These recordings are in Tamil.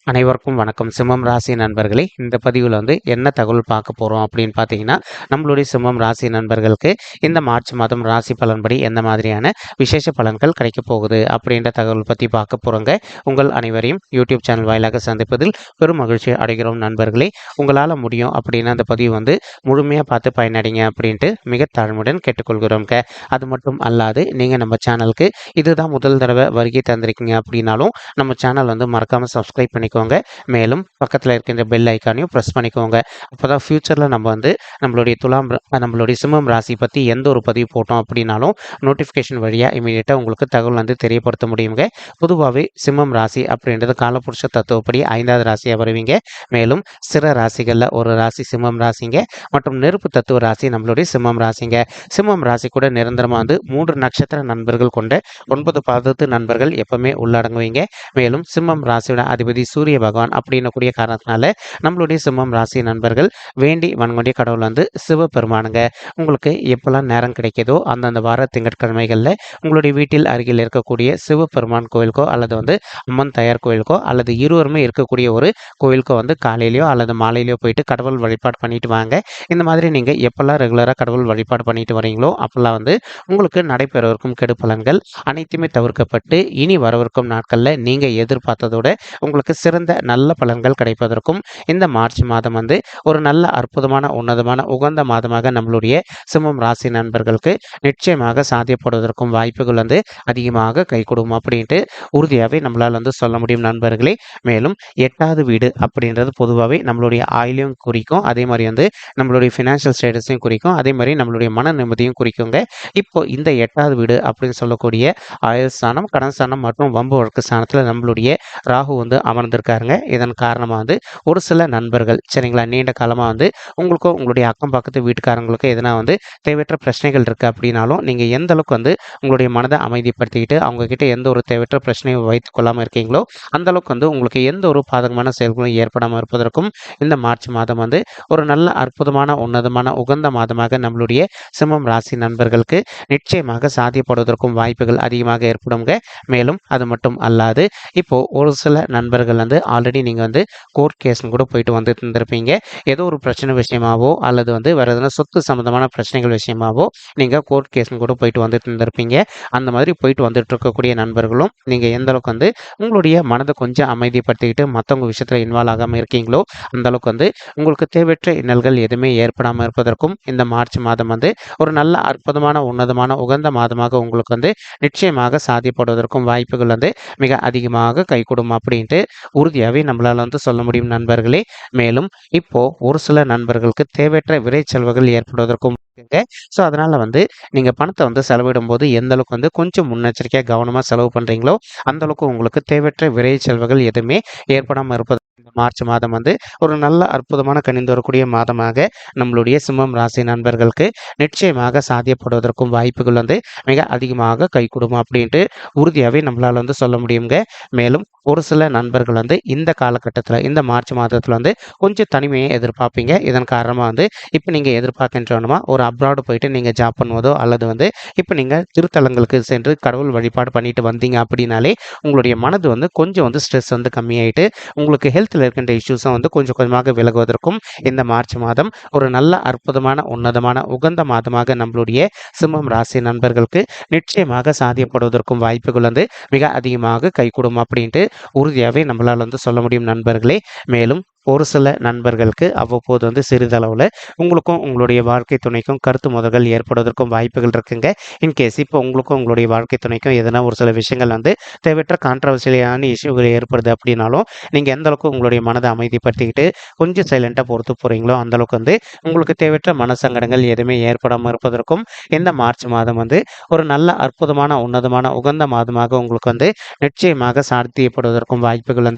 அனைவருக்கும் வணக்கம். சிம்மம் ராசி நண்பர்களே, இந்த பதிவில் என்ன தகவல் பார்க்க போகிறோம் அப்படின்னு பார்த்தீங்கன்னா, நம்மளுடைய சிம்மம் ராசி நண்பர்களுக்கு இந்த மார்ச் மாதம் ராசி பலன்படி எந்த மாதிரியான விசேஷ பலன்கள் கிடைக்க போகுது அப்படின்ற தகவல் பற்றி பார்க்க போகிறோங்க. உங்கள் அனைவரையும் யூடியூப் சேனல் வாயிலாக சந்திப்பதில் பெரும் மகிழ்ச்சி அடைகிறோம் நண்பர்களே. உங்களால் முடியும் அப்படின்னா அந்த பதிவு முழுமையாக பார்த்து பயனடைங்க அப்படின்ட்டு மிக தாழ்மையுடன் கேட்டுக்கொள்கிறோம்க. அது மட்டும் அல்லாது நீங்கள் நம்ம சேனலுக்கு இதுதான் முதல் தடவை வருகை தந்திருக்கீங்க அப்படின்னாலும் நம்ம சேனல் மறக்காமல் சப்ஸ்கிரைப் பண்ணி மேலும் பக்கத்தில் இருக்கின்ற பெல் ஐக்கானையும் ப்ரெஸ் பண்ணிக்கோங்க. அப்போதான் ஃபியூச்சரில் நம்ம நம்மளுடைய சிம்மம் ராசி பற்றி எந்த ஒரு பதிவு போட்டோம் அப்படின்னாலும் நோட்டிஃபிகேஷன் வழியாக இமீடியட்டாக உங்களுக்கு தகவல் தெரியப்படுத்த முடியுங்க. பொதுவாகவே சிம்மம் ராசி அப்படின்றது காலபுருஷ தத்துவப்படி 5வது ராசியாக வருவீங்க. மேலும் சிற ராசிகளில் ஒரு ராசி சிம்மம் ராசிங்க மற்றும் நெருப்பு தத்துவ ராசி நம்மளுடைய சிம்மம் ராசிங்க. சிம்மம் ராசி கூட நிரந்தரமாக 3 நட்சத்திர நண்பர்கள் கொண்ட 9 பாதத்து நண்பர்கள் எப்பவுமே உள்ளடங்குவீங்க. மேலும் சிம்மம் ராசியோட அதிபதி சூரிய பகவான் அப்படின்னக்கூடிய காரணத்தினால நம்மளுடைய சிம்மம் ராசி நண்பர்கள் வேண்டி வணங்கக்கூடிய கடவுள் சிவபெருமானுங்க. உங்களுக்கு எப்பெல்லாம் நேரம் கிடைக்கிதோ அந்தந்த வார திங்கட்கிழமைகளில் உங்களுடைய வீட்டில் அருகில் இருக்கக்கூடிய சிவபெருமான் கோயிலுக்கோ அல்லது அம்மன் தயார் கோயிலுக்கோ அல்லது இருவருமே இருக்கக்கூடிய ஒரு கோயிலுக்கோ காலையிலையோ அல்லது மாலையிலையோ போயிட்டு கடவுள் வழிபாடு பண்ணிட்டு வாங்க. இந்த மாதிரி நீங்கள் எப்பெல்லாம் ரெகுலராக கடவுள் வழிபாடு பண்ணிட்டு வரீங்களோ அப்பெல்லாம் உங்களுக்கு நடைபெறவிருக்கும் கெடு பலன்கள் அனைத்துமே தவிர்க்கப்பட்டு இனி வரவிருக்கும் நாட்களில் நீங்கள் எதிர்பார்த்ததோட உங்களுக்கு சிறந்த நல்ல பலன்கள் கிடைப்பதற்கும் இந்த மார்ச் மாதம் ஒரு நல்ல அற்புதமான உன்னதமான உகந்த மாதமாக நம்மளுடைய சிம்மம் ராசி நண்பர்களுக்கு நிச்சயமாக சாத்தியப்படுவதற்கும் வாய்ப்புகள் அதிகமாக கை கொடுக்கும் அப்படின்ட்டு உறுதியாகவே நம்மளால் சொல்ல முடியும் நண்பர்களே. மேலும் 8வது வீடு அப்படின்றது பொதுவாகவே நம்மளுடைய ஆயுளையும் குறிக்கும், அதே மாதிரி நம்மளுடைய ஃபினான்ஷியல் ஸ்டேட்டஸையும் குறிக்கும், அதே மாதிரி நம்மளுடைய மன நிம்மதியும் குறிக்குங்க. இப்போ இந்த 8வது வீடு அப்படின்னு சொல்லக்கூடிய ஆயுள் ஸ்தானம், கடன் ஸ்தானம் மற்றும் வம்பு வழக்கு ஸ்தானத்தில் நம்மளுடைய ராகு அமர்ந்திருக்காருங்க. இதன் காரணமாக ஒரு சில நண்பர்கள் சரிங்களா நீண்ட காலமாக உங்களுக்கும் உங்களுடைய அக்கம் பக்கத்து வீட்டுக்காரங்களுக்கும் எதனா தேவையற்ற பிரச்சனைகள் இருக்குது அப்படின்னாலும் நீங்கள் எந்த அளவுக்கு உங்களுடைய மனதை அமைதிப்படுத்திக்கிட்டு அவங்க கிட்ட எந்த ஒரு தேவையற்ற பிரச்சனையும் வைத்துக் கொள்ளாமல் இருக்கீங்களோ அந்த அளவுக்கு உங்களுக்கு எந்த ஒரு பாதகமான செயல்களும் ஏற்படாமல் இருப்பதற்கும் இந்த மார்ச் மாதம் ஒரு நல்ல அற்புதமான உன்னதமான உகந்த மாதமாக நம்மளுடைய சிம்மம் ராசி நண்பர்களுக்கு நிச்சயமாக சாத்தியப்படுவதற்கும் வாய்ப்புகள் அதிகமாக ஏற்படுங்க. மேலும் அது மட்டும் அல்லாது இப்போ ஒரு சில நண்பர்கள் ஆல்ரெடி நீங்கள் கோர்ட் கேஸ்னு கூட போயிட்டு இருந்திருப்பீங்க. ஏதோ ஒரு பிரச்சனை விஷயமாவோ அல்லது வேறு எதனா சொத்து சம்மந்தமான பிரச்சனைகள் விஷயமாவோ நீங்கள் கோர்ட் கேஸ்னு கூட போயிட்டு இருந்திருப்பீங்க. அந்த மாதிரி போயிட்டு வந்துட்டு இருக்கக்கூடிய நண்பர்களும் நீங்கள் எந்த அளவுக்கு உங்களுடைய மனதை கொஞ்சம் அமைதிப்படுத்திக்கிட்டு மற்றவங்க விஷயத்தில் இன்வால்வ் ஆகாமல் இருக்கீங்களோ அந்த அளவுக்கு உங்களுக்கு தேவையற்ற இன்னல்கள் எதுவுமே ஏற்படாமல் இருப்பதற்கும் இந்த மார்ச் மாதம் ஒரு நல்ல அற்புதமான உன்னதமான உகந்த மாதமாக உங்களுக்கு நிச்சயமாக சாத்தியப்படுவதற்கும் வாய்ப்புகள் மிக அதிகமாக கைகூடும் அப்படின்ட்டு உறுதியாகவே நம்மளால் சொல்ல முடியும் நண்பர்களே. மேலும் இப்போ ஒரு சில நண்பர்களுக்கு தேவையற்ற விரை செலவுகள் ஏற்படுவதற்கும் ஸோ அதனால் நீங்கள் பணத்தை செலவிடும் போது எந்த அளவுக்கு கொஞ்சம் முன்னெச்சரிக்கையாக கவனமாக செலவு பண்ணுறீங்களோ அந்த அளவுக்கு உங்களுக்கு தேவையற்ற விரை செலவுகள் எதுவுமே ஏற்படாமல் இருப்பது இந்த மார்ச் மாதம் ஒரு நல்ல அற்புதமான கணிந்து வரக்கூடிய மாதமாக நம்மளுடைய சிம்மம் ராசி நண்பர்களுக்கு நிச்சயமாக சாத்தியப்படுவதற்கும் வாய்ப்புகள் மிக அதிகமாக கைகூடும் அப்படின்ட்டு உறுதியாகவே நம்மளால் சொல்ல முடியுங்க. மேலும் ஒரு சில நண்பர்கள் இந்த காலகட்டத்தில் இந்த மார்ச் மாதத்தில் கொஞ்சம் தனிமையை எதிர்பார்ப்பீங்க. இதன் காரணமாக இப்போ நீங்கள் எதிர்பார்க்கின்றவனுமா ஒரு அப்ராடு போயிட்டு நீங்கள் ஜாப் பண்ணுவதோ அல்லது இப்போ நீங்கள் திருத்தலங்களுக்கு சென்று கடவுள் வழிபாடு பண்ணிட்டு வந்தீங்க அப்படின்னாலே உங்களுடைய மனது கொஞ்சம் ஸ்ட்ரெஸ் கம்மியாயிட்டு உங்களுக்கு ஹெல்த்தில் இருக்கின்ற இஷ்யூஸும் கொஞ்சம் கொஞ்சமாக விலகுவதற்கும் இந்த மார்ச் மாதம் ஒரு நல்ல அற்புதமான உன்னதமான உகந்த மாதமாக நம்மளுடைய சிம்மம் ராசி நண்பர்களுக்கு நிச்சயமாக சாத்தியப்படுவதற்கும் வாய்ப்புகள் மிக அதிகமாக கைகூடும் அப்படின்ட்டு உறுதியாகவே நம்மளால் சொல்ல முடியும் நண்பர்களே. மேலும் ஒரு சில நண்பர்களுக்கு அவ்வப்போது சிறிதளவில் உங்களுக்கும் உங்களுடைய வாழ்க்கை துணைக்கும் கருத்து மோதல்கள் ஏற்படுவதற்கும் வாய்ப்புகள் இருக்குங்க. இன்கேஸ் இப்போ உங்களுக்கும் உங்களுடைய வாழ்க்கை துணைக்கும் எதனா ஒரு சில விஷயங்கள் தேவையற்ற கான்ட்ரவர்சியலான இஷ்யூகள் ஏற்படுது அப்படின்னாலும் நீங்கள் எந்த அளவுக்கு உங்களுடைய மனதை அமைதிப்படுத்திக்கிட்டு கொஞ்சம் சைலண்ட்டாக பொறுத்து போகிறீங்களோ அந்தளவுக்கு உங்களுக்கு தேவையற்ற மனசங்கடங்கள் எதுவுமே ஏற்படாமல் இருப்பதற்கும் இந்த மார்ச் மாதம் ஒரு நல்ல அற்புதமான உன்னதமான உகந்த மாதமாக உங்களுக்கு நிச்சயமாக சாத்தியப்படுவதற்கும் வாய்ப்புகள்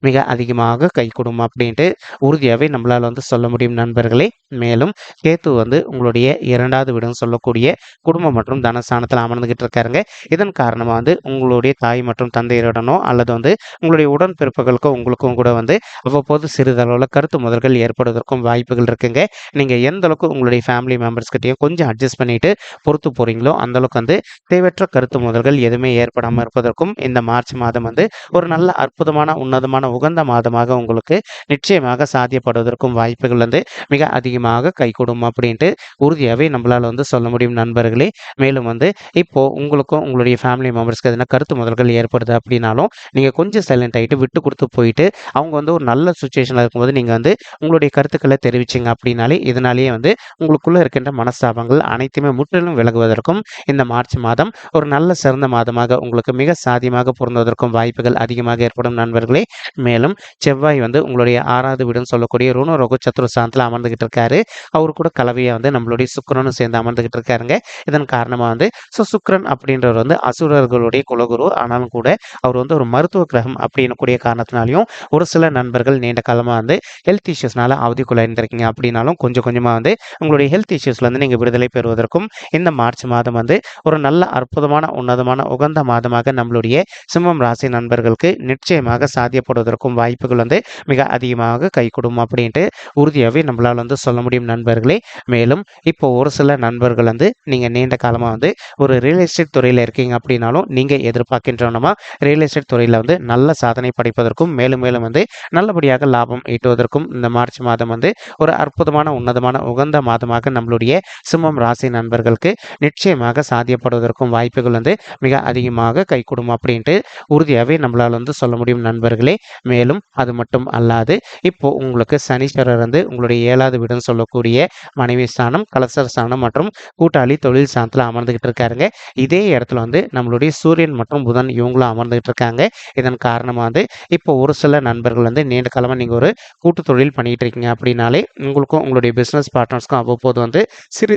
மிக அதிகமாக கைகூடும் அப்படின்ட்டு உறுதியாகவே நம்மளால் சொல்ல முடியும் நண்பர்களே. மேலும் கேத்து வந்து உங்களுடைய 2வது வீடுன்னு சொல்லக்கூடிய குடும்பம் மற்றும் தனஸ்தானத்தில் அமர்ந்துகிட்டு இருக்காருங்க. இதன் காரணமா வந்து உங்களுடைய தாய் மற்றும் தந்தையருடனோ அல்லது வந்து உங்களுடைய உடன்பிறப்புகளுக்கோ உங்களுக்கும் கூட வந்து அவ்வப்போது சிறிதளவுல கருத்து மோதல்கள் ஏற்படுவதற்கும் வாய்ப்புகள் இருக்குங்க. நீங்க எந்த அளவுக்கு உங்களுடைய ஃபேமிலி மெம்பர்ஸ் கிட்டயும் கொஞ்சம் அட்ஜஸ்ட் பண்ணிட்டு பொறுத்து போறீங்களோ அந்த அளவுக்கு வந்து தேவையற்ற கருத்து மோதல்கள் எதுவுமே ஏற்படாம இருப்பதற்கும் இந்த மார்ச் மாதம் வந்து ஒரு நல்ல அற்புதமான உன்னதமான உகந்த மாதமாக உங்களுக்கு நிச்சயமாக சாத்தியப்படுவதற்கும் வாய்ப்புகள் வந்து மிக அதிகமாக கைகூடும் அப்படின்ட்டு உறுதியாகவே நம்மளால வந்து சொல்ல முடியும் நண்பர்களே. மேலும் வந்து இப்போ உங்களுக்கும் உங்களுடைய ஃபேமிலி மெம்பர்ஸ்க்கு எதனா கருத்து மோதல்கள் ஏற்படுது அப்படின்னாலும் நீங்கள் கொஞ்சம் சைலண்ட் ஆகிட்டு விட்டு கொடுத்து போயிட்டு அவங்க வந்து ஒரு நல்ல சுச்சுவேஷனில் இருக்கும்போது நீங்கள் வந்து உங்களுடைய கருத்துக்களை தெரிவிச்சிங்க அப்படின்னாலே இதனாலேயே வந்து உங்களுக்குள்ள இருக்கின்ற மனஸ்தாபங்கள் அனைத்துமே முற்றிலும் விலகுவதற்கும் இந்த மார்ச் மாதம் ஒரு நல்ல சிறந்த மாதமாக உங்களுக்கு மிக சாத்தியமாக பொருந்துவதற்கும் வாய்ப்புகள் அதிகமாக ஏற்படும் நண்பர்களே. மேலும் செவ்வாய் வந்து உங்களுடைய 6வது வீடுன்னு சொல்லக்கூடிய ருண ரோகு சத்துருஸ்தானத்தில் அமர்ந்துகிட்டு இருக்காரு. அவர் கூட கலவையாக வந்து நம்மளுடைய சுக்கிரனும் சேர்ந்து அமர்ந்துகிட்டு இருக்காருங்க. இதன் காரணமாக வந்து சுக்கிரன் அப்படின்றவர் வந்து அசுரர்களுடைய குலகுரு. ஆனாலும் கூட அவர் வந்து ஒரு மருத்துவ கிரகம் அப்படின்னு கூடிய காரணத்தினாலையும் ஒரு சில நண்பர்கள் நீண்ட காலமாக வந்து ஹெல்த் இஷ்யூஸ்னால அவதிக்குள்ளாயிருந்திருக்கீங்க அப்படின்னாலும் கொஞ்சம் கொஞ்சமாக வந்து உங்களுடைய ஹெல்த் இஷ்யூஸ்லேருந்து நீங்கள் விடுதலை பெறுவதற்கும் இந்த மார்ச் மாதம் வந்து ஒரு நல்ல அற்புதமான உன்னதமான உகந்த மாதமாக நம்மளுடைய சிம்மம் ராசி நண்பர்களுக்கு நிச்சயமாக சாத்தியப்படுவதற்கும் வாய்ப்புகள் வந்து மிக அதிகமாக கைகூடும் அப்படின்ட்டு உறுதியாகவே நம்மளால் வந்து சொல்ல முடியும் நண்பர்களே. மேலும் இப்போ ஒரு சில நண்பர்கள் வந்து நீங்கள் நீண்ட காலமாக வந்து ஒரு ரியல் எஸ்டேட் துறையில் இருக்கீங்க அப்படின்னாலும் நீங்கள் எதிர்பார்க்கின்றனமா ரியல் எஸ்டேட் துறையில் வந்து நல்ல சாதனை படைப்பதற்கும் மேலும் மேலும் வந்து நல்லபடியாக லாபம் ஈட்டுவதற்கும் இந்த மார்ச் மாதம் வந்து ஒரு அற்புதமான உன்னதமான உகந்த மாதமாக நம்மளுடைய சிம்மம் ராசி நண்பர்களுக்கு நிச்சயமாக சாத்தியப்படுவதற்கும் வாய்ப்புகள் வந்து மிக அதிகமாக கைகூடும் அப்படின்ட்டு உறுதியாகவே நம்மளால் வந்து சொல்ல முடியும் நண்பர்களே. மேலும் அது மட்டும் அல்லாது இப்போ உங்களுக்கு சனீஸ்வரர் வந்து உங்களுடைய 7வது வீடுன்னு சொல்லக்கூடிய மனைவி ஸ்தானம், கலசர ஸ்தானம் மற்றும் கூட்டாளி தொழில் ஸ்தானத்தில் அமர்ந்துகிட்டு இருக்காருங்க. இதே இடத்துல வந்து நம்மளுடைய சூரியன் மற்றும் புதன் இவங்களும் அமர்ந்துகிட்டு இருக்காங்க. இதன் காரணமாக வந்து இப்போ ஒரு சில நண்பர்கள் வந்து நீண்ட காலமாக நீங்கள் ஒரு கூட்டு தொழில் பண்ணிட்டு இருக்கீங்க அப்படின்னாலே உங்களுக்கும் உங்களுடைய பிஸ்னஸ் பார்ட்னர்ஸ்க்கும் அவ்வப்போது வந்து சிறு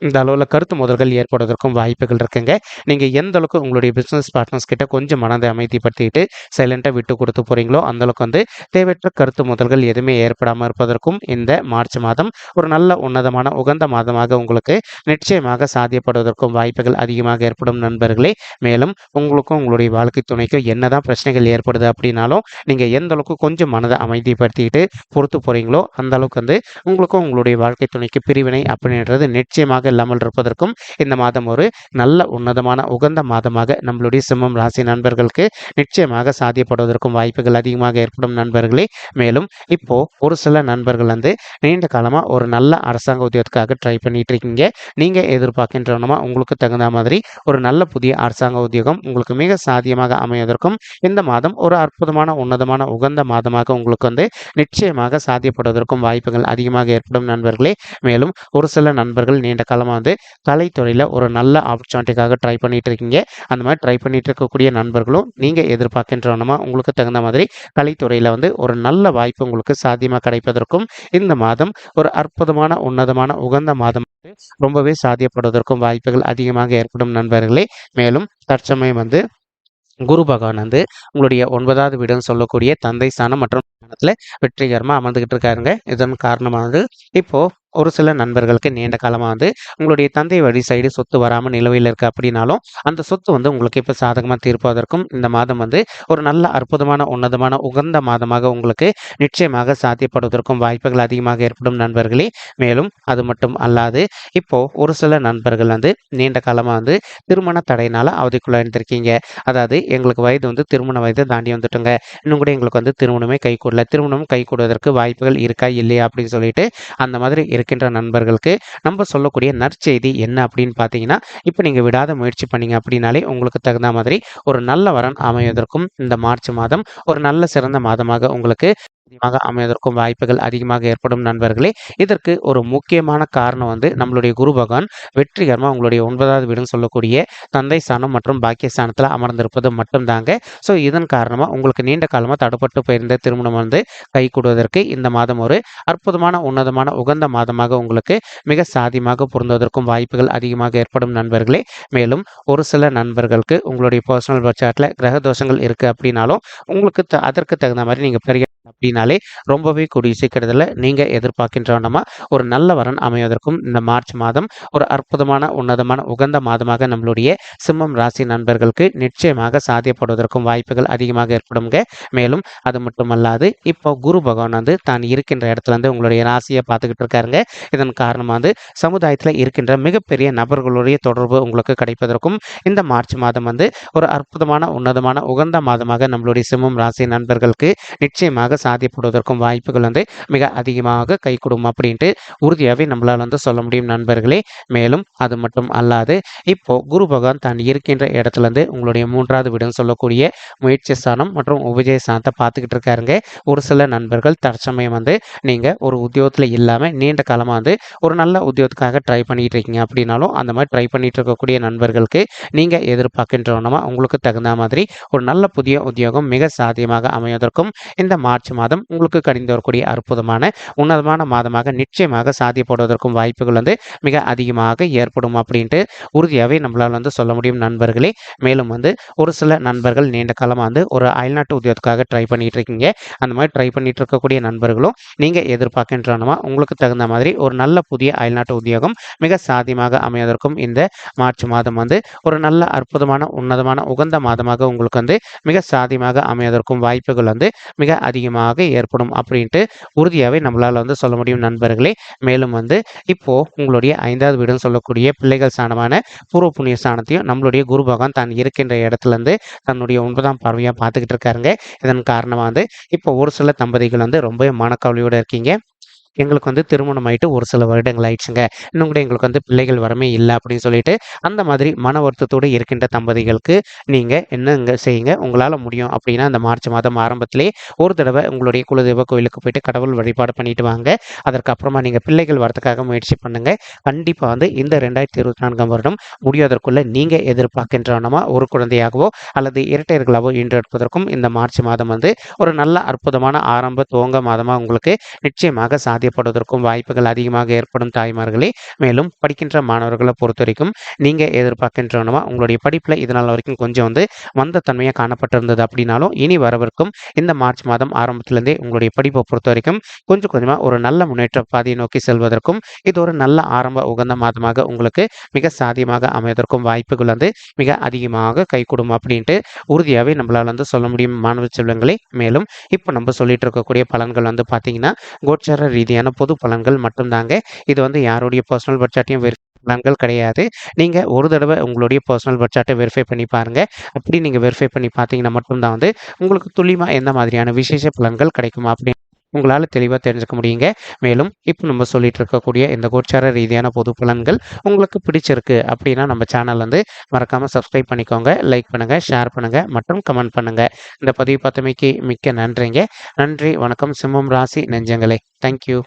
இந்த அளவில் கருத்து மோதல்கள் ஏற்படுவதற்கும் வாய்ப்புகள் இருக்குங்க. நீங்கள் எந்த அளவுக்கு உங்களுடைய பிஸ்னஸ் பார்ட்னர்ஸ் கிட்ட கொஞ்சம் மனதை அமைதிப்படுத்திட்டு சைலண்ட்டாக விட்டு கொடுத்து போகிறீங்களோ அந்தளவுக்கு வந்து தேவையற்ற கருத்து மோதல்கள் எதுவுமே ஏற்படாமல் இருப்பதற்கும் இந்த மார்ச் மாதம் ஒரு நல்ல உன்னதமான உகந்த மாதமாக உங்களுக்கு நிச்சயமாக சாத்தியப்படுவதற்கும் வாய்ப்புகள் அதிகமாக ஏற்படும் நண்பர்களே. மேலும் உங்களுக்கும் உங்களுடைய வாழ்க்கை துணைக்கும் என்னதான் பிரச்சனைகள் ஏற்படுது அப்படின்னாலும் நீங்கள் எந்த அளவுக்கு கொஞ்சம் மனதை அமைதிப்படுத்திட்டு பொறுத்து போகிறீங்களோ அந்த அளவுக்கு வந்து உங்களுக்கும் உங்களுடைய வாழ்க்கை துணைக்கு பிரிவினை அப்படின்றது நிச்சயமாக இல்லாமல் இருப்பதற்கும் இந்த மாதம் ஒரு நல்ல உன்னதமான உகந்த மாதமாக நம்மளுடைய சிம்மம் ராசி நண்பர்களுக்கு நிச்சயமாக சாத்தியப்படுவதற்கும் வாய்ப்புகள் அதிகமாக ஏற்படும் நண்பர்களே. மேலும் இப்போ ஒரு சில நண்பர்கள் வந்து நீண்ட காலமாக ஒரு நல்ல அரசாங்க உத்தியோகத்துக்காக ட்ரை பண்ணிட்டு இருக்கீங்க. நீங்கள் எதிர்பார்க்கின்றனமா உங்களுக்கு தகுந்த மாதிரி ஒரு நல்ல புதிய அரசாங்க உத்தியோகம் உங்களுக்கு மிக சாத்தியமாக அமைவதற்கும் இந்த மாதம் ஒரு அற்புதமான உன்னதமான உகந்த மாதமாக உங்களுக்கு வந்து நிச்சயமாக சாத்தியப்படுவதற்கும் வாய்ப்புகள் அதிகமாக ஏற்படும் நண்பர்களே. மேலும் ஒரு சில நண்பர்கள் நீண்ட காலமாக வந்து கலைத்துறையில் ஒரு நல்ல ஆப்பர்ச்சுனிட்டிக்காக ட்ரை பண்ணிட்டு இருக்கீங்க. அந்த மாதிரி ட்ரை பண்ணிட்டு இருக்கக்கூடிய நண்பர்களும் நீங்கள் எதிர்பார்க்கின்றனமா உங்களுக்கு தகுந்த மாதிரி கலைத்துறையில் வந்து ஒரு நல்ல வாய்ப்பு உங்களுக்கு சாத்தியமாக கிடைப்பதற்கும் இந்த மாதம் ஒரு அற்புதமான உன்னதமான உகந்த மாதம் ரொம்பவே சாத்தியப்படுவதற்கும் வாய்ப்புகள் அதிகமாக ஏற்படும் நண்பர்களே. மேலும் தற்சமயம் வந்து குரு பகவான் வந்து உங்களுடைய 9வது வீடுன்னு சொல்லக்கூடிய தந்தை ஸ்தானம் மற்றும் வெற்றிகரமாக அமர்ந்துகிட்டு இருக்காருங்க. இதன் காரணமாக இப்போ ஒரு சில நண்பர்களுக்கு நீண்ட காலமாக வந்து உங்களுடைய தந்தை வழி சைடு சொத்து வராமல் நிலுவையில் இருக்குது அப்படின்னாலும் அந்த சொத்து வந்து உங்களுக்கு இப்போ சாதகமாக தீர்ப்பதற்கும் இந்த மாதம் வந்து ஒரு நல்ல அற்புதமான உன்னதமான உகந்த மாதமாக உங்களுக்கு நிச்சயமாக சாத்தியப்படுவதற்கும் வாய்ப்புகள் அதிகமாக ஏற்படும் நண்பர்களே. மேலும் அது மட்டும் அல்லாது இப்போ ஒரு சில நண்பர்கள் வந்து நீண்ட காலமாக வந்து திருமண தடையினால் அவதிக்குள்ளாயிருந்திருக்கீங்க. அதாவது எங்களுக்கு வயது வந்து திருமண வயதை தாண்டி வந்துட்டுங்க, இன்னும் கூட எங்களுக்கு வந்து திருமணமே கைகூடல, திருமணம் கைகூடுவதற்கு வாய்ப்புகள் இருக்கா இல்லையா அப்படின்னு சொல்லிட்டு அந்த மாதிரி இருக்கின்ற நண்பர்களுக்கு நம்ம சொல்லக்கூடிய நற்செய்தி என்ன அப்படின்னு பார்த்தீங்கன்னா, இப்போ நீங்கள் விடாத முயற்சி பண்ணீங்க அப்படின்னாலே உங்களுக்கு தகுந்த மாதிரி ஒரு நல்ல வரன் அமைவதற்கும் இந்த மார்ச் மாதம் ஒரு நல்ல சிறந்த மாதமாக உங்களுக்கு அமைவதற்கும் வாய்ப்புகள் அதிகமாக ஏற்படும் நண்பர்களே. இதற்கு ஒரு முக்கியமான காரணம் வந்து நம்மளுடைய குரு பகவான் வெற்றிகரமாக உங்களுடைய 9வது வீடுன்னு சொல்லக்கூடிய தந்தை ஸ்தானம் மற்றும் பாக்கியஸ்தானத்தில் அமர்ந்திருப்பது மட்டும்தாங்க. ஸோ இதன் காரணமாக உங்களுக்கு நீண்ட காலமாக தடுப்பட்டு போயிருந்த திருமணம் வந்து கைகூடுவதற்கு இந்த மாதம் ஒரு அற்புதமான உன்னதமான உகந்த மாதமாக உங்களுக்கு மிக சாதியமாக பொருந்துவதற்கும் வாய்ப்புகள் அதிகமாக ஏற்படும் நண்பர்களே. மேலும் ஒரு சில நண்பர்களுக்கு உங்களுடைய பர்சனல் பட்ஜெட்டில் கிரக தோஷங்கள் இருக்குது அப்படின்னாலும் உங்களுக்கு அதற்கு தகுந்த மாதிரி நீங்கள் பெரிய அப்படின்னாலே ரொம்பவே கூடிய சீக்கிரத்தில் நீங்கள் எதிர்பார்க்கின்ற வண்ணமா ஒரு நல்ல வரன் அமைவதற்கும் இந்த மார்ச் மாதம் ஒரு அற்புதமான உன்னதமான உகந்த மாதமாக நம்மளுடைய சிம்மம் ராசி நண்பர்களுக்கு நிச்சயமாக சாத்தியப்படுவதற்கும் வாய்ப்புகள் அதிகமாக ஏற்படுங்க. மேலும் அது மட்டுமல்லாது இப்போ குரு பகவான் வந்து தான் இருக்கின்ற இடத்துல இருந்து உங்களுடைய ராசியை பார்த்துக்கிட்டு இருக்காருங்க. இதன் காரணமாக வந்து சமுதாயத்தில் இருக்கின்ற மிகப்பெரிய நபர்களுடைய தொடர்பு உங்களுக்கு கிடைப்பதற்கும் இந்த மார்ச் மாதம் வந்து ஒரு அற்புதமான உன்னதமான உகந்த மாதமாக நம்மளுடைய சிம்மம் ராசி நண்பர்களுக்கு நிச்சயமாக சாத்தியப்படுவதற்கும் வாய்ப்புகள் வந்து மிக அதிகமாக கைகூடும் அப்படின்ட்டு உறுதியாகவே நம்மளால் வந்து சொல்ல முடியும் நண்பர்களே. மேலும் அது மட்டும் அல்லாது இப்போ குரு பகவான் தான் இருக்கின்ற இடத்துல இருந்து உங்களுடைய 3வது வீடுன்னு சொல்லக்கூடிய முயற்சி ஸ்தானம் மற்றும் உபஜய ஸ்தானத்தை பார்த்துக்கிட்டு இருக்காருங்க. ஒரு சில நண்பர்கள் தற்சமயம் வந்து நீங்கள் ஒரு உத்தியோகத்தில் இல்லாமல் நீண்ட காலமாக வந்து ஒரு நல்ல உத்தியோகத்துக்காக ட்ரை பண்ணிட்டு இருக்கீங்க அப்படின்னாலும் அந்த மாதிரி ட்ரை பண்ணிட்டு இருக்கக்கூடிய நண்பர்களுக்கு நீங்கள் எதிர்பார்க்கின்றவனமா உங்களுக்கு தகுந்த மாதிரி ஒரு நல்ல புதிய உத்தியோகம் மிக சாத்தியமாக அமைவதற்கும் இந்த மார்ச் மாதம் உங்களுக்கு கடிந்து வரக்கூடிய அற்புதமான உன்னதமான மாதமாக நிச்சயமாக சாத்தியப்படுவதற்கும் வாய்ப்புகள் வந்து மிக அதிகமாக ஏற்படும் அப்படின்ட்டு உறுதியாகவே நம்மளால் வந்து சொல்ல முடியும் நண்பர்களே. மேலும் வந்து ஒரு சில நண்பர்கள் நீண்ட காலமாக வந்து ஒரு அயல்நாட்டு உத்தியோகத்துக்காக ட்ரை பண்ணிட்டு இருக்கீங்க. அந்த மாதிரி ட்ரை பண்ணிட்டு இருக்கக்கூடிய நண்பர்களும் நீங்கள் எதிர்பார்க்கின்றனமா உங்களுக்கு தகுந்த மாதிரி ஒரு நல்ல புதிய அயல்நாட்டு உத்தியோகம் மிக சாத்தியமாக அமைவதற்கும் இந்த மார்ச் மாதம் வந்து ஒரு நல்ல அற்புதமான உன்னதமான உகந்த மாதமாக உங்களுக்கு வந்து மிக சாத்தியமாக அமைவதற்கும் வாய்ப்புகள் வந்து மிக அதிகமாக ஏற்படும் அப்படின்ட்டு உறுதியாகவே நம்மளால் வந்து சொல்ல முடியும் நண்பர்களே. மேலும் வந்து இப்போ உங்களுடைய 5வது வீடுன்னு சொல்லக்கூடிய பிள்ளைகள் ஸ்தானமான பூர்வ புண்ணிய ஸ்தானத்தையும் நம்மளுடைய குரு பகவான் தான் இருக்கின்ற இடத்துல இருந்து தன்னுடைய 9ஆம் பார்வையாக பார்த்துக்கிட்டு இருக்காருங்க. இதன் காரணமாக வந்து இப்போ ஒரு சில தம்பதிகள் வந்து ரொம்ப மனக்கவலையோடு இருக்கீங்க. எங்களுக்கு வந்து திருமணம் ஆயிட்டு ஒரு சில வருடங்கள் ஆயிடுச்சுங்க. இன்னும் கூட எங்களுக்கு வந்து பிள்ளைகள் வரமே இல்லை அப்படின்னு சொல்லிட்டு அந்த மாதிரி மன வருத்தத்தோடு இருக்கின்ற தம்பதிகளுக்கு நீங்கள் என்னங்க செய்யுங்க, உங்களால் முடியும் அப்படின்னா அந்த மார்ச் மாதம் ஆரம்பத்திலே ஒரு தடவை உங்களுடைய குலதெய்வ கோயிலுக்கு போயிட்டு கடவுள் வழிபாடு பண்ணிட்டு வாங்க. அதற்கப்புறமா நீங்கள் பிள்ளைகள் வரதுக்காக முயற்சி பண்ணுங்க. கண்டிப்பாக வந்து இந்த 2024ஆம் வருடம் முடியாதற்குள்ள நீங்கள் எதிர்பார்க்கின்றனமா ஒரு குழந்தையாகவோ அல்லது இரட்டையர்களாகவோ ஈன்றெடுப்பதற்கும் இந்த மார்ச் மாதம் வந்து ஒரு நல்ல அற்புதமான ஆரம்ப துவங்க மாதமாக உங்களுக்கு நிச்சயமாக சாத்தியப்படுவதற்கும் வாய்ப்புகள் அதிகமாக ஏற்படும் தாய்மார்களே. மேலும் படிக்கின்ற மாணவர்களை பொறுத்த வரைக்கும் நீங்கள் எதிர்பார்க்கின்றனமா உங்களுடைய படிப்பில் இதனால் வரைக்கும் கொஞ்சம் வந்து மந்த தன்மையாக காணப்பட்டிருந்தது அப்படின்னாலும் இனி வரவிருக்கும் இந்த மார்ச் மாதம் ஆரம்பத்திலேருந்தே உங்களுடைய படிப்பை பொறுத்த வரைக்கும் கொஞ்சம் கொஞ்சமாக ஒரு நல்ல முன்னேற்ற பாதையை நோக்கி செல்வதற்கும் இது ஒரு நல்ல ஆரம்ப உகந்த மாதமாக உங்களுக்கு மிக சாத்தியமாக அமைவதற்கும் வாய்ப்புகள் வந்து மிக அதிகமாக கைகூடும் அப்படின்ட்டு உறுதியாகவே நம்மளால் வந்து சொல்ல முடியும் மாணவ செல்வங்களே. மேலும் இப்போ நம்ம சொல்லிட்டு இருக்கக்கூடிய பலன்கள் வந்து பார்த்தீங்கன்னா கோச்சார ரீதியான பொது பலன்கள் மட்டும்தாங்க. இது வந்து யாருடைய பர்சனல் பட்ஜெட்டையும் பலன்கள் கிடையாது. நீங்கள் ஒரு தடவை உங்களுடைய பர்சனல் பட்ஜெட்டை வெரிஃபை பண்ணி பாருங்கள். அப்படி நீங்கள் வெரிஃபை பண்ணி பார்த்தீங்கன்னா மட்டும்தான் வந்து உங்களுக்கு துல்லியமாக எந்த மாதிரியான விசேஷ பலன்கள் கிடைக்கும் அப்படின்னு உங்களால் தெளிவாக தெரிஞ்சுக்க முடியுங்க. மேலும் இப்போ நம்ம சொல்லிட்டு இருக்கக்கூடிய இந்த கோச்சார ரீதியான பொது பலன்கள் உங்களுக்கு பிடிச்சிருக்கு அப்படின்னா நம்ம சேனல் வந்து மறக்காமல் சப்ஸ்கிரைப் பண்ணிக்கோங்க, லைக் பண்ணுங்கள், ஷேர் பண்ணுங்கள் மற்றும் கமெண்ட் பண்ணுங்கள். இந்த பதிவு பார்த்தமைக்கு மிக்க நன்றிங்க. நன்றி, வணக்கம் சிம்மம் ராசி நெஞ்சங்களே. தேங்க்யூ.